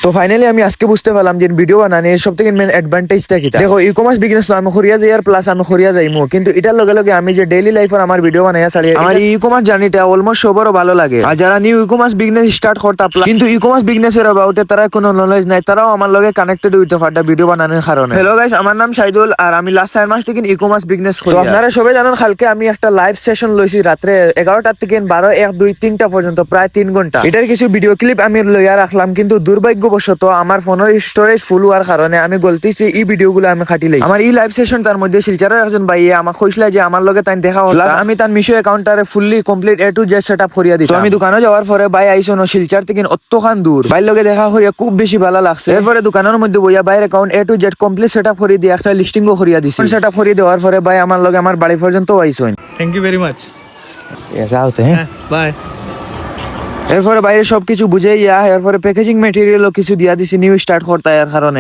তো ফাইনালি আমি আজকে বুঝতে পারলাম যে ভিডিও বানানোর সব থেকে মেন অ্যাডভান্টেজটা কি। দেখো ই কমার্স বিজনেস আমি খরিয়া যাই আর প্লাস আমি খরিয়া যাইমু, কিন্তু এটার লগে লগে আমি যে ডেইলি লাইফের আমার ভিডিও বানাইয়া ছাড়ি আমার ই কমার্স জার্নিটা অলমোস্ট সবারও ভালো লাগে। আর যারা new e commerce business start করতে কিন্তু ই কমার্স বিজনেসের অ্যাবাউটে তারা কোনো নলেজ নাই, তারাও আমার লগে কানেক্টেড হইতে পারতা ভিডিও বানানোর কারণে। হ্যালো গাইস, আমার নাম শাহিদুল আর আমি লাস্ট 4 মাস থেকে ই কমার্স বিজনেস করি। আপনারা সবাই জানেন কালকে আমি একটা লাইভ সেশন লইছি রাত্রে 11টা থেকে 12, 1, 2, 3টা পর্যন্ত, প্রায় 3 ঘন্টা। এটার কিছু ভিডিও ক্লিপ আমি লইয়া রাখলাম, কিন্তু দুর্ভাগ্যবশত আমার ফোনের স্টোরেজ ফুল হওয়ার কারণে আমি গলতিছি এই ভিডিওগুলো আমি খাটি লাই। আমার এই লাইভ সেশন তার মধ্যে শিলচরের একজন ভাইয়ে আমাকে কইছিল যে আমার লগে তাই দেখা হল, আমি তার মিশো অ্যাকাউন্টারে fully complete A to Z setup করিয়া দিই। আমি দোকানে যাওয়ার পরে ভাই আইসো না শিলচর থেকে অতখান দূর, ভাই লগে দেখা করিয়া খুব বেশি ভালো লাগছে। এরপরে দোকানের মধ্যে বইয়া বাইরে account A to Z complete setup করিয়ে দিয়ে একটা লিস্টিংও করিয়া দিছি। সেটআপ করিয়ে দেওয়ার পরে ভাই আমার লগে আমার বাড়ি পর্যন্ত আইসোন। Thank you very much. Bye. এরপরে বাইরে সবকিছু বুঝাইয়া এরপরে প্যাকেজিং ম্যাটেরিয়ালও কিছু দিয়া দিছি নিউ স্টার্ট করতে এর কারণে।